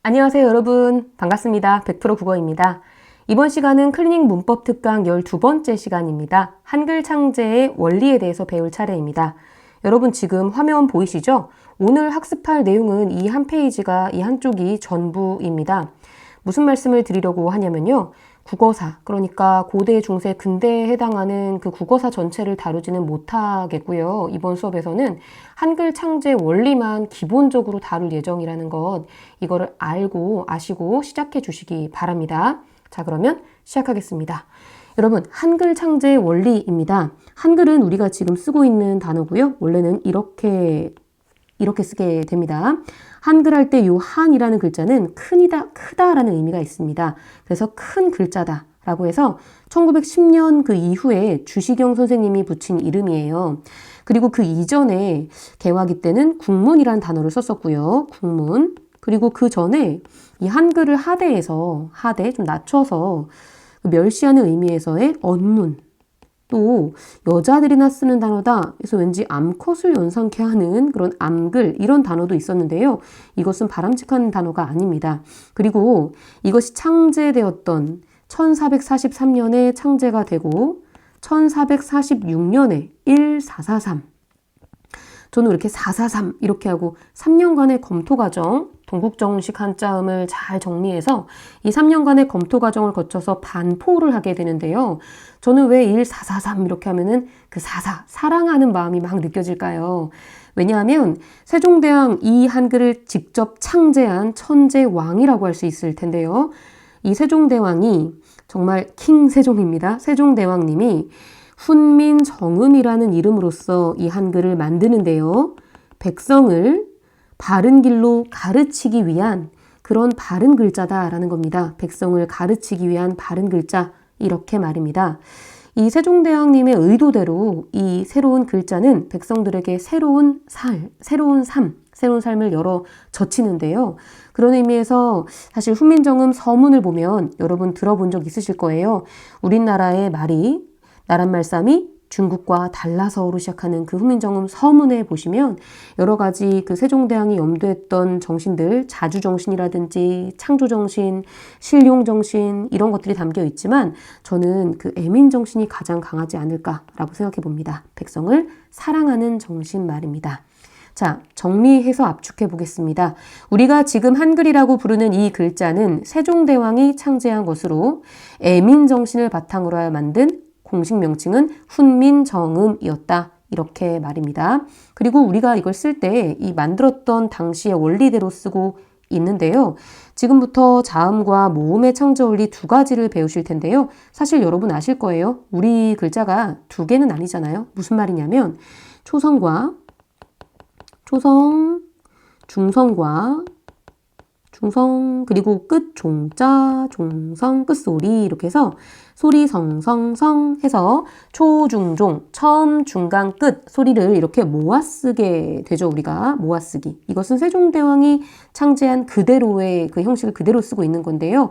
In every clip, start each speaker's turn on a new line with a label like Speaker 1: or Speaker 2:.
Speaker 1: 안녕하세요 여러분. 반갑습니다. 100% 국어입니다. 이번 시간은 클리닉 문법 특강 12번째 시간입니다. 한글 창제의 원리에 대해서 배울 차례입니다. 여러분 지금 화면 보이시죠? 오늘 학습할 내용은 이 한 페이지가 이 한쪽이 전부입니다. 무슨 말씀을 드리려고 하냐면요. 국어사, 그러니까 고대, 중세, 근대에 해당하는 그 국어사 전체를 다루지는 못하겠고요. 이번 수업에서는 한글 창제 원리만 기본적으로 다룰 예정이라는 것, 이거를 알고 아시고 시작해 주시기 바랍니다. 자, 그러면 시작하겠습니다. 여러분, 한글 창제 원리입니다. 한글은 우리가 지금 쓰고 있는 단어고요. 원래는 이렇게 쓰게 됩니다. 한글 할 때 요 한이라는 글자는 크다라는 의미가 있습니다. 그래서 큰 글자다 라고 해서 1910년 그 이후에 주시경 선생님이 붙인 이름이에요. 그리고 그 이전에 개화기 때는 국문이라는 단어를 썼었고요. 국문. 그리고 그 전에 이 한글을 하대 좀 낮춰서 멸시하는 의미에서의 언문. 또 여자들이나 쓰는 단어다. 그래서 왠지 암컷을 연상케 하는 그런 암글 이런 단어도 있었는데요. 이것은 바람직한 단어가 아닙니다. 그리고 이것이 창제되었던 1443년에 창제가 되고 1446년에 1443 저는 이렇게 443 이렇게 하고 3년간의 검토 과정, 동국정식 한자음을 잘 정리해서 이 3년간의 검토 과정을 거쳐서 반포를 하게 되는데요. 저는 왜 1443 이렇게 하면은 그 사랑하는 마음이 막 느껴질까요? 왜냐하면 세종대왕 이 한글을 직접 창제한 천재왕이라고 할 수 있을 텐데요. 이 세종대왕이 정말 킹 세종입니다. 세종대왕님이 훈민정음이라는 이름으로써 이 한글을 만드는데요. 백성을 바른 길로 가르치기 위한 그런 바른 글자다라는 겁니다. 백성을 가르치기 위한 바른 글자 이렇게 말입니다. 이 세종대왕님의 의도대로 이 새로운 글자는 백성들에게 새로운 삶을 열어 젖히는데요. 그런 의미에서 사실 훈민정음 서문을 보면 여러분 들어본 적 있으실 거예요. 우리나라의 말이 나란말싸미 중국과 달라서로 시작하는 그 훈민정음 서문에 보시면 여러 가지 그 세종대왕이 염두했던 정신들, 자주정신이라든지 창조정신, 실용정신 이런 것들이 담겨 있지만 저는 그 애민정신이 가장 강하지 않을까라고 생각해 봅니다. 백성을 사랑하는 정신 말입니다. 자, 정리해서 압축해 보겠습니다. 우리가 지금 한글이라고 부르는 이 글자는 세종대왕이 창제한 것으로 애민정신을 바탕으로 하여 만든 공식 명칭은 훈민정음이었다. 이렇게 말입니다. 그리고 우리가 이걸 쓸 때 이 만들었던 당시의 원리대로 쓰고 있는데요. 지금부터 자음과 모음의 창제 원리 두 가지를 배우실 텐데요. 사실 여러분 아실 거예요. 우리 글자가 두 개는 아니잖아요. 무슨 말이냐면 초성과 초성, 중성과 중성, 그리고 끝 종자, 종성, 끝소리 이렇게 해서 소리 성성성 해서 초중종, 처음, 중간, 끝 소리를 이렇게 모아 쓰게 되죠. 우리가 모아 쓰기. 이것은 세종대왕이 창제한 그대로의 그 형식을 그대로 쓰고 있는 건데요.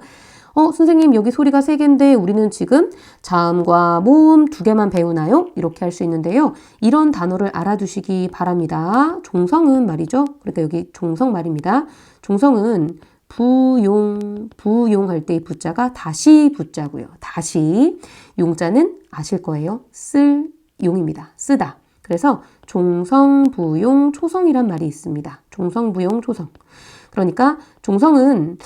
Speaker 1: 선생님 여기 소리가 3개인데 우리는 지금 자음과 모음 2개만 배우나요? 이렇게 할 수 있는데요. 이런 단어를 알아두시기 바랍니다. 종성은 말이죠. 그러니까 여기 종성 말입니다. 종성은 부용할 때 이 부자가 다시 부자고요. 다시 용자는 아실 거예요. 쓸 용입니다. 쓰다. 그래서 종성, 부용, 초성이란 말이 있습니다. 종성, 부용, 초성. 그러니까 종성은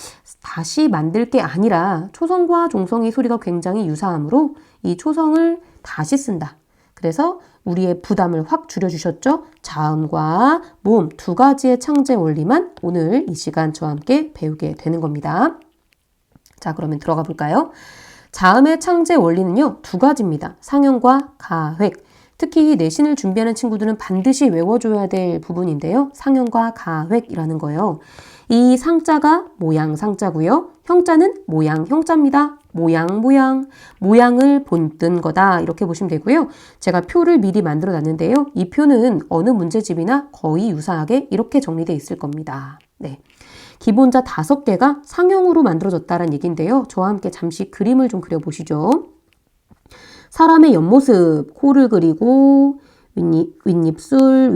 Speaker 1: 다시 만들 게 아니라 초성과 종성의 소리가 굉장히 유사하므로 이 초성을 다시 쓴다. 그래서 우리의 부담을 확 줄여주셨죠? 자음과 모음 2가지의 창제 원리만 오늘 이 시간 저와 함께 배우게 되는 겁니다. 자, 그러면 들어가 볼까요? 자음의 창제 원리는요, 2가지입니다. 상형과 가획. 특히 내신을 준비하는 친구들은 반드시 외워줘야 될 부분인데요. 상형과 가획이라는 거예요. 이 상자가 모양 상자고요. 형자는 모양 형자입니다. 모양을 본뜬 거다. 이렇게 보시면 되고요. 제가 표를 미리 만들어 놨는데요. 이 표는 어느 문제집이나 거의 유사하게 이렇게 정리되어 있을 겁니다. 네. 기본자 5개가 상형으로 만들어졌다는 얘기인데요. 저와 함께 잠시 그림을 좀 그려보시죠. 사람의 옆모습, 코를 그리고 윗입술,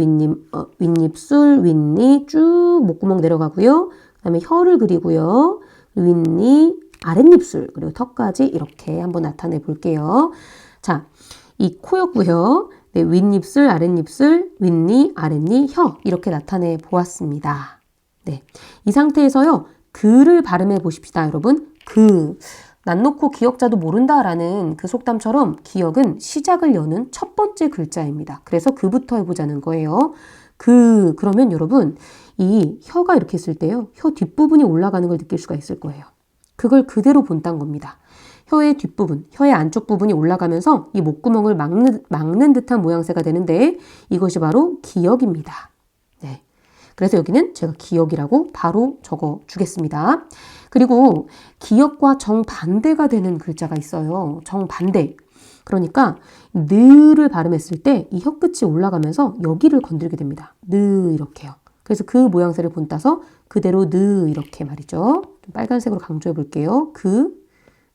Speaker 1: 윗입술, 윗니 쭉 목구멍 내려가고요. 그 다음에 혀를 그리고요. 윗니, 아랫입술, 그리고 턱까지 이렇게 한번 나타내 볼게요. 자, 이 코였고요. 네, 윗입술, 아랫입술, 윗니, 아랫니, 혀 이렇게 나타내 보았습니다. 네, 이 상태에서요. 그를 발음해 보십시다, 여러분. 그. 난 놓고 기억자도 모른다라는 그 속담처럼 기억은 시작을 여는 첫 번째 글자입니다. 그래서 그부터 해보자는 거예요. 그러면 여러분 이 혀가 이렇게 있을 때요. 혀 뒷부분이 올라가는 걸 느낄 수가 있을 거예요. 그걸 그대로 본딴 겁니다. 혀의 뒷부분, 혀의 안쪽 부분이 올라가면서 이 목구멍을 막는 듯한 모양새가 되는데 이것이 바로 기역입니다. 네. 그래서 여기는 제가 기역이라고 바로 적어 주겠습니다. 그리고 기역과 정반대가 되는 글자가 있어요. 정반대. 그러니까 느를 발음했을 때 이 혀끝이 올라가면서 여기를 건들게 됩니다. 느 이렇게요. 그래서 그 모양새를 본따서 그대로 느 이렇게 말이죠. 좀 빨간색으로 강조해 볼게요.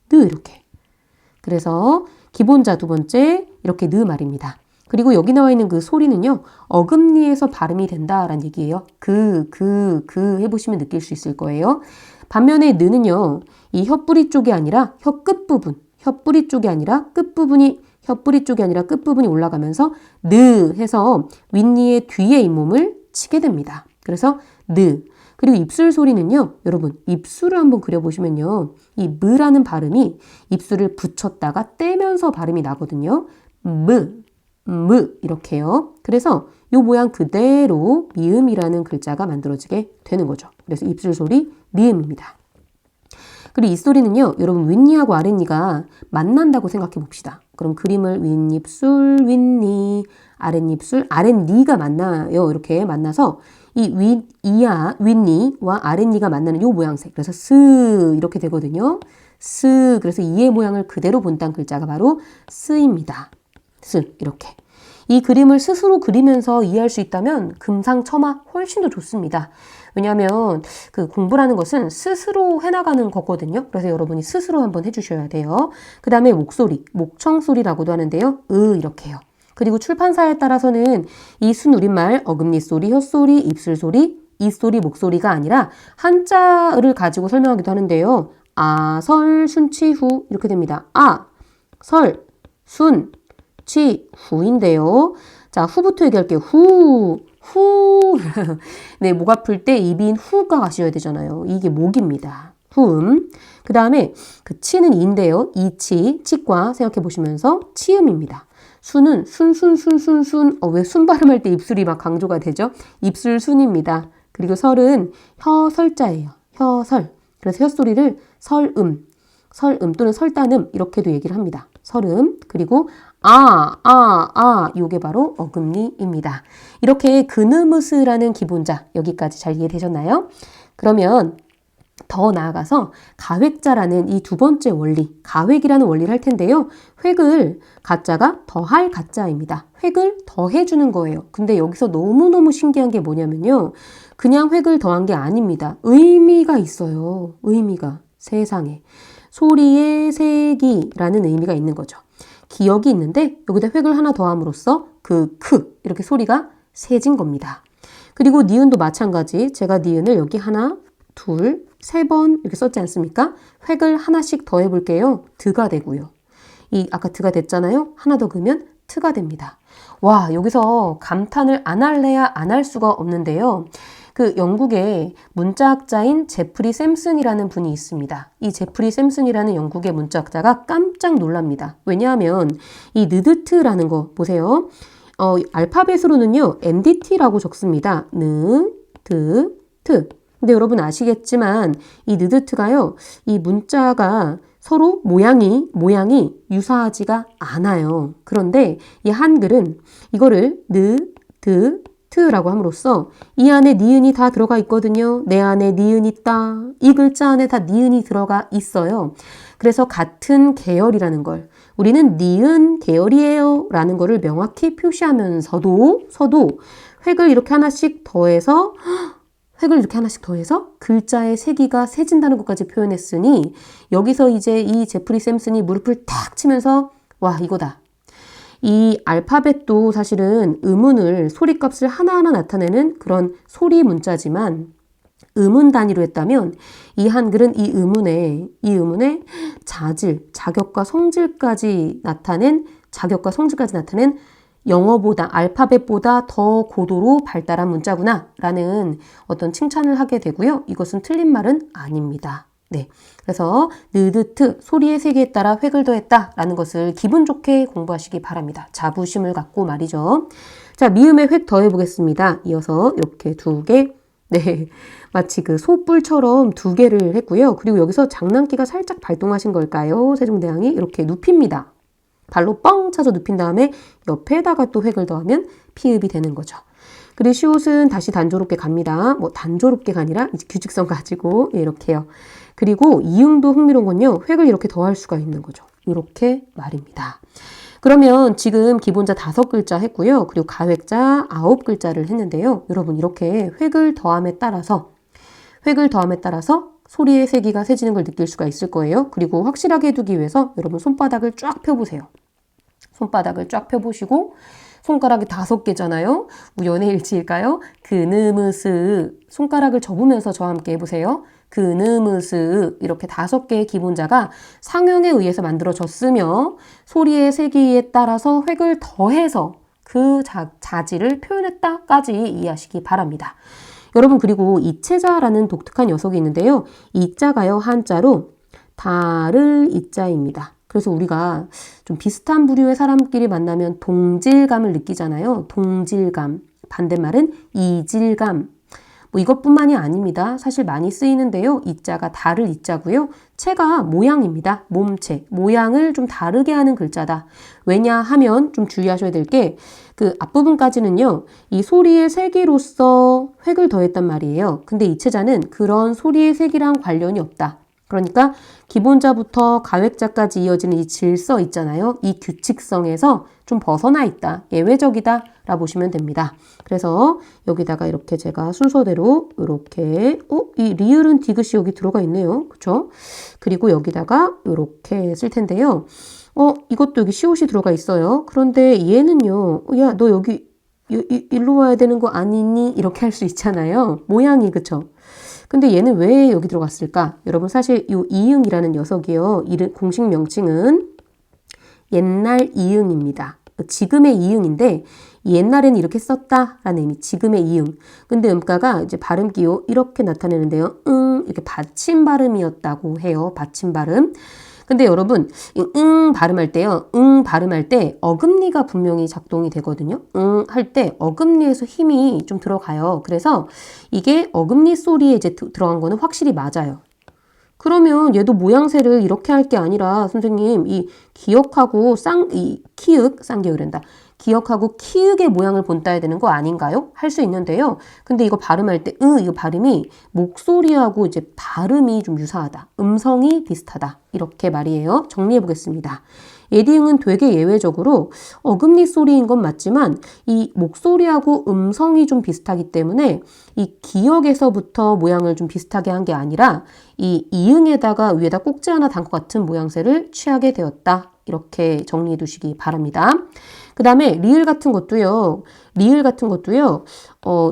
Speaker 1: 느 이렇게. 그래서 기본자 두 번째 이렇게 느 말입니다. 그리고 여기 나와 있는 그 소리는요. 어금니에서 발음이 된다라는 얘기예요. 해보시면 느낄 수 있을 거예요. 반면에 느는요. 이 혀뿌리 쪽이 아니라 혀 끝부분, 혀뿌리 쪽이 아니라 끝부분이 올라가면서 느 해서 윗니의 뒤에 잇몸을 치게 됩니다. 그래서 느. 그리고 입술 소리는요. 여러분 입술을 한번 그려보시면요. 이 무라는 발음이 입술을 붙였다가 떼면서 발음이 나거든요. 무 이렇게요. 그래서 이 모양 그대로 미음이라는 글자가 만들어지게 되는 거죠. 그래서 입술 소리 미음입니다. 그리고 이 소리는요. 여러분 윗니하고 아랫니가 만난다고 생각해 봅시다. 그럼 그림을 윗입술, 윗니, 아랫입술, 아랫니가 만나요. 이렇게 만나서 이 윗니와 아랫니가 만나는 이 모양새. 그래서 스 이렇게 되거든요. 스. 그래서 이의 모양을 그대로 본딴 글자가 바로 스입니다. 스 이렇게. 이 그림을 스스로 그리면서 이해할 수 있다면 금상첨화 훨씬 더 좋습니다. 왜냐하면 그 공부라는 것은 스스로 해나가는 거거든요. 그래서 여러분이 스스로 한번 해주셔야 돼요. 그 다음에 목소리, 목청소리라고도 하는데요. 이렇게요. 그리고 출판사에 따라서는 이 순우리말, 어금니 소리, 혀소리, 입술 소리, 이소리, 목소리가 아니라 한자를 가지고 설명하기도 하는데요. 아, 설, 순, 치, 후 이렇게 됩니다. 아, 설, 순, 치, 후인데요. 자, 후부터 얘기할게요. 후. 네, 목 아플 때 입인 후가 가셔야 되잖아요. 이게 목입니다. 후음. 그 다음에 그 치는 이인데요. 이치, 치과 생각해 보시면서 치음입니다. 순은 순. 왜 순 발음할 때 입술이 막 강조가 되죠? 입술 순입니다. 그리고 설은 혀설자예요. 혀설. 그래서 혀소리를 설음 또는 설단음 이렇게도 얘기를 합니다. 설음. 그리고 요게 바로 어금니입니다. 이렇게 그느무스라는 기본자 여기까지 잘 이해되셨나요? 그러면 더 나아가서 가획자라는 이 두 번째 원리, 가획이라는 원리를 할 텐데요. 획을 가짜가 더할 가짜입니다. 획을 더해주는 거예요. 근데 여기서 너무너무 신기한 게 뭐냐면요. 그냥 획을 더한 게 아닙니다. 의미가 있어요. 의미가 세상에. 소리의 세기라는 의미가 있는 거죠. 기역이 있는데 여기다 획을 하나 더함으로써 이렇게 소리가 세진 겁니다. 그리고 니은도 마찬가지. 제가 니은을 여기 하나, 둘, 세 번 이렇게 썼지 않습니까? 획을 하나씩 더해 볼게요. 드가 되고요. 아까 드가 됐잖아요. 하나 더 그으면 트가 됩니다. 와, 여기서 감탄을 안 할래야 안 할 수가 없는데요. 그 영국의 문자학자인 제프리 샘슨이라는 분이 있습니다. 이 제프리 샘슨이라는 영국의 문자학자가 깜짝 놀랍니다. 왜냐하면 이 느드트라는 거 보세요. 알파벳으로는요. NDT라고 적습니다. 느, 드, 트. 근데 여러분 아시겠지만 이 느드트가요. 이 문자가 서로 모양이 유사하지가 않아요. 그런데 이 한글은 이거를 느, 드, 트라고 함으로써 이 안에 니은이 다 들어가 있거든요. 내 안에 니은 있다. 이 글자 안에 다 니은이 들어가 있어요. 그래서 같은 계열이라는 걸 우리는 니은 계열이에요 라는 거를 명확히 표시하면서도 획을 이렇게 하나씩 더해서 글자의 세기가 세진다는 것까지 표현했으니 여기서 이제 이 제프리 샘슨이 무릎을 탁 치면서 와 이거다. 이 알파벳도 사실은 음운을 소리값을 하나하나 나타내는 그런 소리 문자지만 음운 단위로 했다면 이 한글은 이 음운의 자질, 자격과 성질까지 나타낸 영어보다 알파벳보다 더 고도로 발달한 문자구나 라는 어떤 칭찬을 하게 되고요. 이것은 틀린 말은 아닙니다. 네, 그래서 느드트 소리의 세계에 따라 획을 더했다 라는 것을 기분 좋게 공부하시기 바랍니다. 자부심을 갖고 말이죠. 자, 미음의 획 더해 보겠습니다. 이어서 이렇게 2개, 네, 마치 그 소뿔처럼 2개를 했고요. 그리고 여기서 장난기가 살짝 발동하신 걸까요? 세종대왕이 이렇게 눕힙니다. 발로 뻥 차서 눕힌 다음에 옆에다가 또 획을 더하면 피읍이 되는 거죠. 그리고 시옷은 다시 단조롭게 갑니다. 뭐 단조롭게가 아니라 이제 규칙성 가지고 이렇게요. 그리고 이응도 흥미로운 건요. 획을 이렇게 더할 수가 있는 거죠. 이렇게 말입니다. 그러면 지금 기본자 5글자 했고요. 그리고 가획자 9글자를 했는데요. 여러분 이렇게 획을 더함에 따라서 소리의 세기가 세지는 걸 느낄 수가 있을 거예요. 그리고 확실하게 해두기 위해서 여러분 손바닥을 쫙 펴보세요. 손바닥을 쫙 펴보시고 손가락이 5개잖아요. 우연의 일치일까요? 그느무스 손가락을 접으면서 저와 함께 해보세요. 그느무스 이렇게 5개의 기본자가 상형에 의해서 만들어졌으며 소리의 세기에 따라서 획을 더해서 그 자질을 표현했다까지 이해하시기 바랍니다. 여러분 그리고 이채자라는 독특한 녀석이 있는데요. 이자가요 한자로 다를 이자입니다. 그래서 우리가 좀 비슷한 부류의 사람끼리 만나면 동질감을 느끼잖아요. 동질감. 반대말은 이질감. 뭐 이것뿐만이 아닙니다. 사실 많이 쓰이는데요. 이자가 다를 이자고요. 채가 모양입니다. 몸체. 모양을 좀 다르게 하는 글자다. 왜냐하면 좀 주의하셔야 될 게 그 앞부분까지는요. 이 소리의 세기로서 획을 더했단 말이에요. 근데 이채자는 그런 소리의 세기랑 관련이 없다. 그러니까 기본자부터 가획자까지 이어지는 이 질서 있잖아요. 이 규칙성에서 좀 벗어나 있다. 예외적이다 라 보시면 됩니다. 그래서 여기다가 이렇게 제가 순서대로 이렇게 이 리을은 디귿이 여기 들어가 있네요. 그렇죠? 그리고 여기다가 이렇게 쓸 텐데요. 이것도 여기 시옷이 들어가 있어요. 그런데 얘는요. 야, 너 여기 일로 와야 되는 거 아니니? 이렇게 할 수 있잖아요. 모양이 그쵸? 근데 얘는 왜 여기 들어갔을까? 여러분 사실 이 이응이라는 녀석이요. 공식 명칭은 옛날 이응입니다. 지금의 이응인데 옛날에는 이렇게 썼다라는 의미. 지금의 이응. 근데 음가가 이제 발음기요. 이렇게 나타내는데요. 이렇게 받침 발음이었다고 해요. 받침 발음. 근데 여러분 발음할 때요. 발음할 때 어금니가 분명히 작동이 되거든요. 할 때 어금니에서 힘이 좀 들어가요. 그래서 이게 어금니 소리에 이제 들어간 거는 확실히 맞아요. 그러면 얘도 모양새를 이렇게 할 게 아니라 선생님 이 기억하고 쌍기울인다. 기억하고 키읔의 모양을 본따야 되는 거 아닌가요? 할 수 있는데요. 근데 이거 발음할 때 이거 발음이 목소리하고 이제 발음이 좀 유사하다. 음성이 비슷하다. 이렇게 말이에요. 정리해 보겠습니다. 예디응은 되게 예외적으로 어금니 소리인 건 맞지만 이 목소리하고 음성이 좀 비슷하기 때문에 이 기억에서부터 모양을 좀 비슷하게 한 게 아니라 이 이응에다가 위에다 꼭지 하나 단 것 같은 모양새를 취하게 되었다. 이렇게 정리해 두시기 바랍니다. 그 다음에 리을 같은 것도요.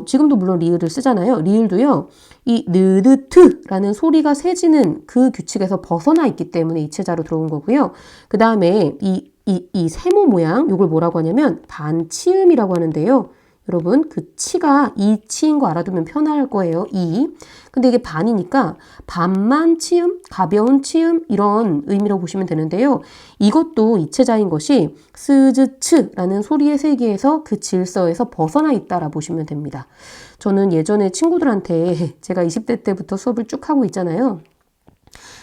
Speaker 1: 지금도 물론 리을을 쓰잖아요. 리을도요. 이 느드트라는 소리가 세지는 그 규칙에서 벗어나 있기 때문에 이체자로 들어온 거고요. 그 다음에 이 세모 모양, 이걸 뭐라고 하냐면 반치음이라고 하는데요. 여러분 그 치가 이 치인 거 알아두면 편할 거예요. 이. 근데 이게 반이니까 반만 치음, 가벼운 치음 이런 의미로 보시면 되는데요. 이것도 이체자인 것이 스즈츠라는 소리의 세계에서 그 질서에서 벗어나 있다라 보시면 됩니다. 저는 예전에 친구들한테 제가 20대 때부터 수업을 쭉 하고 있잖아요.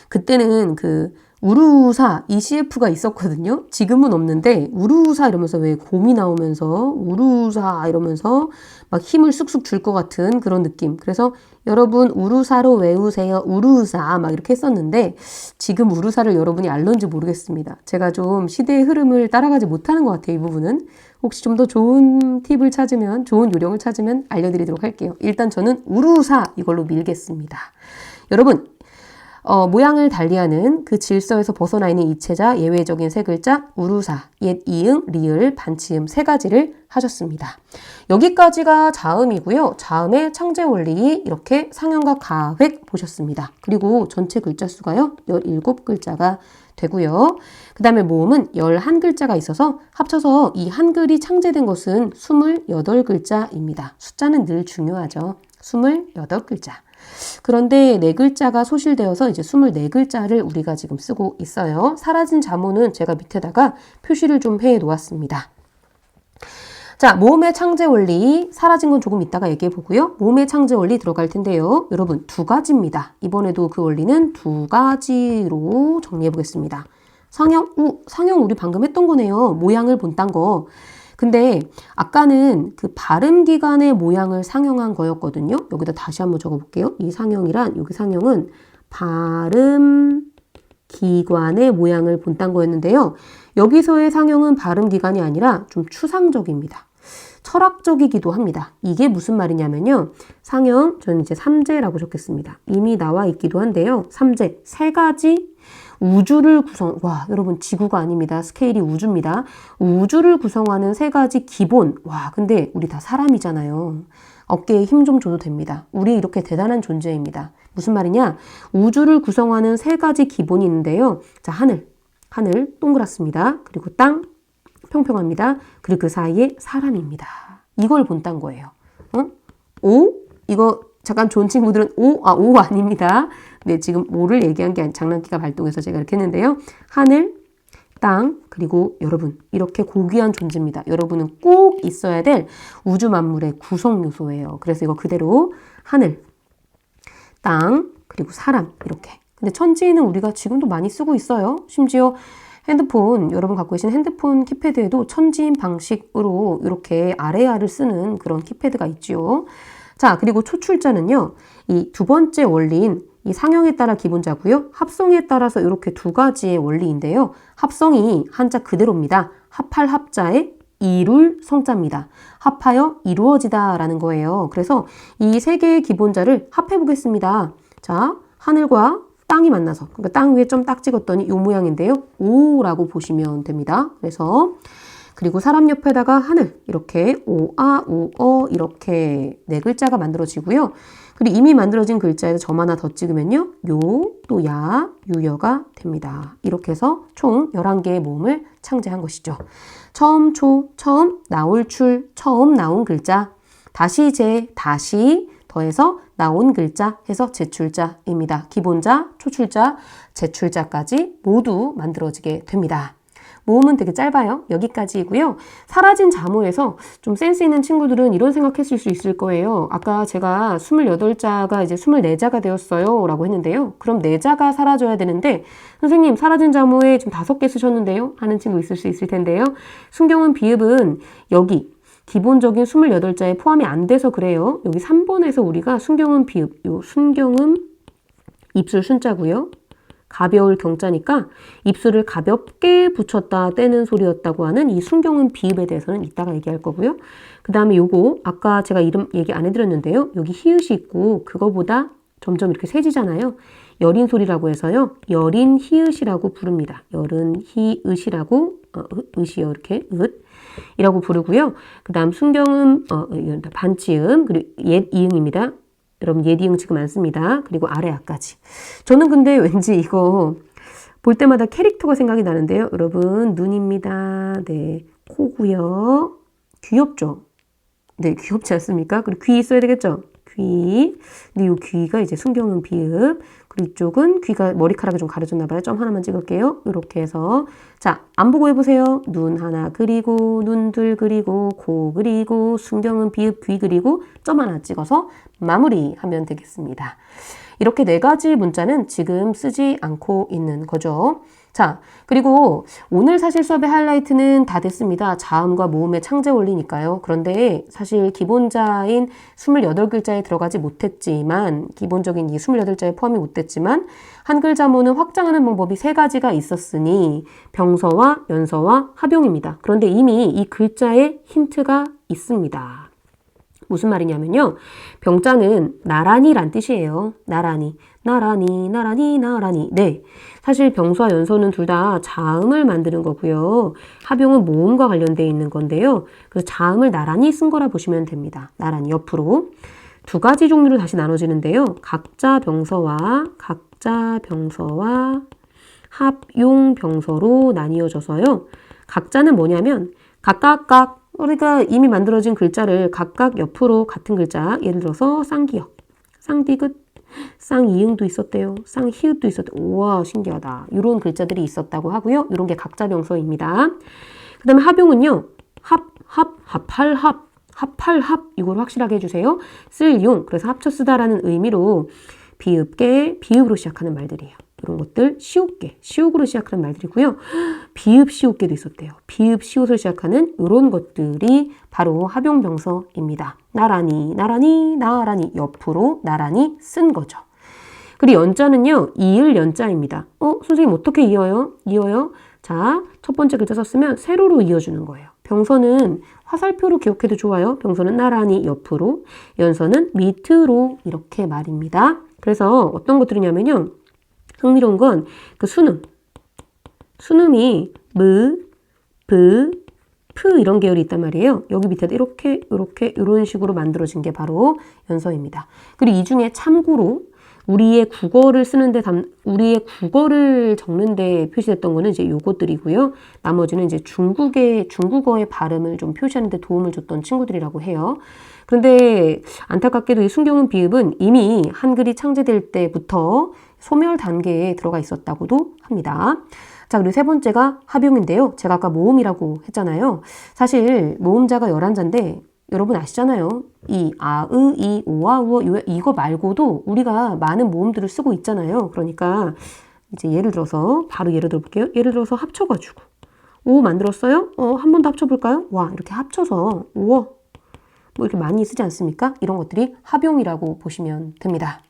Speaker 1: 그때는 그 우루사 이 CF가 있었거든요. 지금은 없는데 우루사 이러면서 왜 곰이 나오면서 우루사 이러면서 막 힘을 쑥쑥 줄 것 같은 그런 느낌. 그래서 여러분 우루사로 외우세요. 우루사 막 이렇게 했었는데 지금 우루사를 여러분이 알런지 모르겠습니다. 제가 좀 시대의 흐름을 따라가지 못하는 것 같아요. 이 부분은. 혹시 좀 더 좋은 팁을 찾으면 좋은 요령을 찾으면 알려드리도록 할게요. 일단 저는 우루사 이걸로 밀겠습니다. 여러분 모양을 달리하는 그 질서에서 벗어나 있는 이체자, 예외적인 세 글자, 우루사, 옛 이응, 리을, 반치음 세 가지를 하셨습니다. 여기까지가 자음이고요. 자음의 창제 원리 이렇게 상형과 가획 보셨습니다. 그리고 전체 글자 수가요. 17글자가 되고요. 그 다음에 모음은 11글자가 있어서 합쳐서 이 한글이 창제된 것은 28글자입니다. 숫자는 늘 중요하죠. 28글자. 그런데 4글자가 소실되어서 이제 24글자를 우리가 지금 쓰고 있어요. 사라진 자모는 제가 밑에다가 표시를 좀 해 놓았습니다. 자, 모음의 창제 원리 사라진 건 조금 이따가 얘기해 보고요. 모음의 창제 원리 들어갈 텐데요. 여러분 2가지입니다. 이번에도 그 원리는 2가지로 정리해 보겠습니다. 상형 우리 방금 했던 거네요. 모양을 본딴 거. 근데 아까는 그 발음기관의 모양을 상형한 거였거든요. 여기다 다시 한번 적어볼게요. 이 상형이란 여기 상형은 발음기관의 모양을 본딴 거였는데요. 여기서의 상형은 발음기관이 아니라 좀 추상적입니다. 철학적이기도 합니다. 이게 무슨 말이냐면요. 상형, 저는 이제 3제라고 적겠습니다. 이미 나와 있기도 한데요. 3제, 3가지 우주를 와, 여러분 지구가 아닙니다. 스케일이 우주입니다. 우주를 구성하는 3가지 기본. 와, 근데 우리 다 사람이잖아요. 어깨에 힘 좀 줘도 됩니다. 우리 이렇게 대단한 존재입니다. 무슨 말이냐? 우주를 구성하는 3가지 기본이 있는데요. 자, 하늘 동그랗습니다. 그리고 땅 평평합니다. 그리고 그 사이에 사람입니다. 이걸 본딴 거예요. 오? 이거 잠깐 좋은 친구들은 오 아닙니다. 네, 지금 오를 얘기한 게 장난기가 발동해서 제가 이렇게 했는데요. 하늘, 땅, 그리고 여러분 이렇게 고귀한 존재입니다. 여러분은 꼭 있어야 될 우주 만물의 구성 요소예요. 그래서 이거 그대로 하늘, 땅, 그리고 사람 이렇게. 근데 천지는 우리가 지금도 많이 쓰고 있어요. 심지어 핸드폰, 여러분 갖고 계신 핸드폰 키패드에도 천지인 방식으로 이렇게 아래아를 쓰는 그런 키패드가 있죠. 자, 그리고 초출자는요. 이 2번째 원리인 이 상형에 따라 기본자고요. 합성에 따라서 이렇게 2가지의 원리인데요. 합성이 한자 그대로입니다. 합할 합자에 이룰 성자입니다. 합하여 이루어지다 라는 거예요. 그래서 이 3개의 기본자를 합해 보겠습니다. 자, 하늘과 땅이 만나서, 그러니까 땅 위에 좀 딱 찍었더니 이 모양인데요. 오라고 보시면 됩니다. 그래서 그리고 사람 옆에다가 하늘 이렇게 오아 우어 이렇게 4글자가 만들어지고요. 그리고 이미 만들어진 글자에서 점 하나 더 찍으면요. 요, 또 야, 유여가 됩니다. 이렇게 해서 총 11개의 모음을 창제한 것이죠. 처음 나올 출, 처음 나온 글자, 다시 더해서 나온 글자 해서 제출자입니다. 기본자, 초출자, 제출자까지 모두 만들어지게 됩니다. 모음은 되게 짧아요. 여기까지이고요. 사라진 자모에서 좀 센스 있는 친구들은 이런 생각했을 수 있을 거예요. 아까 제가 28자가 이제 24자가 되었어요 라고 했는데요. 그럼 4자가 사라져야 되는데 선생님 사라진 자모에 지금 5개 쓰셨는데요 하는 친구 있을 수 있을 텐데요. 순경은 비읍은 여기 기본적인 28자에 포함이 안 돼서 그래요. 여기 3번에서 우리가 순경음 비읍, 요 순경음 입술 순자고요. 가벼울 경자니까 입술을 가볍게 붙였다 떼는 소리였다고 하는 이 순경음 비읍에 대해서는 이따가 얘기할 거고요. 그 다음에 요거 아까 제가 이름 얘기 안 해드렸는데요. 여기 히읗이 있고 그거보다 점점 이렇게 세지잖아요. 여린 소리라고 해서요. 여린 히읗이라고 부릅니다. 여린 히읗이라고 으시요 이렇게 이라고 부르고요. 그 다음 순경음 반치음 그리고 옛 이응입니다. 여러분 옛 이응 지금 안 씁니다. 그리고 아래 아까지. 저는 근데 왠지 이거 볼 때마다 캐릭터가 생각이 나는데요. 여러분 눈입니다. 네, 코고요. 귀엽죠? 네, 귀엽지 않습니까? 그리고 귀 있어야 되겠죠? 귀. 근데 이 귀가 이제 순경음 비읍. 그리고 이쪽은 귀가 머리카락이 좀 가려졌나 봐요. 점 하나만 찍을게요. 이렇게 해서 자, 안 보고 해보세요. 눈 하나 그리고 눈 둘 그리고 코 그리고 순경음 비읍 귀 그리고 점 하나 찍어서 마무리하면 되겠습니다. 이렇게 4가지 문자는 지금 쓰지 않고 있는 거죠. 자, 그리고 오늘 사실 수업의 하이라이트는 다 됐습니다. 자음과 모음의 창제 원리니까요. 그런데 사실 기본자인 28글자에 들어가지 못했지만 기본적인 이 28자에 포함이 못됐지만 한글 자모는 확장하는 방법이 3가지가 있었으니 병서와 연서와 합용입니다. 그런데 이미 이 글자에 힌트가 있습니다. 무슨 말이냐면요. 병자는 나란히란 뜻이에요. 나란히, 나란히, 나란히, 나란히. 네. 사실 병수와 연서는 둘 다 자음을 만드는 거고요. 합용은 모음과 관련되어 있는 건데요. 그래서 자음을 나란히 쓴 거라 보시면 됩니다. 나란히 옆으로. 두 가지 종류로 다시 나눠지는데요. 각자 병서와 합용 병서로 나뉘어져서요. 각자는 뭐냐면 각각 우리가 이미 만들어진 글자를 각각 옆으로 같은 글자, 예를 들어서 쌍기역, 쌍디귿, 쌍이응도 있었대요. 쌍히읗도 있었대요. 우와, 신기하다. 이런 글자들이 있었다고 하고요. 이런 게 각자 병서입니다. 그 다음에 합용은요. 합할합 이걸 확실하게 해주세요. 쓸 용, 그래서 합쳐 쓰다라는 의미로 비읍게, 비읍으로 시작하는 말들이에요. 이런 것들 시옷게, 시옷으로 시작하는 말들이고요. 비읍 시옷게도 있었대요. 비읍 시옷을 시작하는 이런 것들이 바로 합용병서입니다. 나란히, 나란히, 나란히 옆으로 나란히 쓴 거죠. 그리고 연자는요. 이을 연자입니다. 선생님 어떻게 이어요? 자, 첫 번째 글자 썼으면 세로로 이어주는 거예요. 병서는 화살표로 기억해도 좋아요. 병서는 나란히 옆으로, 연서는 밑으로 이렇게 말입니다. 그래서 어떤 것들이냐면요. 흥미로운 건 그 순음이 무, 브, 프 이런 계열이 있단 말이에요. 여기 밑에도 이렇게 이런 식으로 만들어진 게 바로 연서입니다. 그리고 이 중에 참고로 우리의 국어를 적는데 표시됐던 거는 이제 요것들이고요. 나머지는 이제 중국어의 발음을 좀 표시하는 데 도움을 줬던 친구들이라고 해요. 그런데 안타깝게도 이 순경은 비읍은 이미 한글이 창제될 때부터 소멸 단계에 들어가 있었다고도 합니다. 자, 그리고 세 번째가 합용인데요. 제가 아까 모음이라고 했잖아요. 사실 모음자가 11자인데 여러분 아시잖아요. 이 아으, 이 오아, 우어 이거 말고도 우리가 많은 모음들을 쓰고 있잖아요. 그러니까 이제 예를 들어서 바로 예를 들어 볼게요. 예를 들어서 합쳐가지고 오 만들었어요? 한 번 더 합쳐볼까요? 와 이렇게 합쳐서 우어 뭐 이렇게 많이 쓰지 않습니까? 이런 것들이 합용이라고 보시면 됩니다.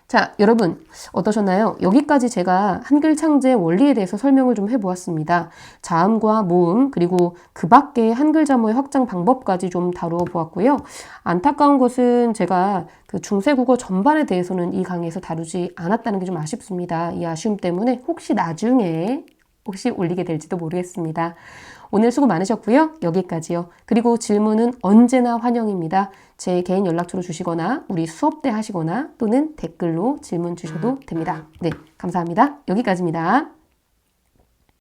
Speaker 1: 자, 여러분 어떠셨나요? 여기까지 제가 한글 창제 원리에 대해서 설명을 좀 해보았습니다. 자음과 모음 그리고 그 밖의 한글 자모의 확장 방법까지 좀 다루어 보았고요. 안타까운 것은 제가 그 중세국어 전반에 대해서는 이 강의에서 다루지 않았다는 게 좀 아쉽습니다. 이 아쉬움 때문에 혹시 나중에 올리게 될지도 모르겠습니다. 오늘 수고 많으셨고요. 여기까지요. 그리고 질문은 언제나 환영입니다. 제 개인 연락처로 주시거나 우리 수업 때 하시거나 또는 댓글로 질문 주셔도 됩니다. 네, 감사합니다. 여기까지입니다.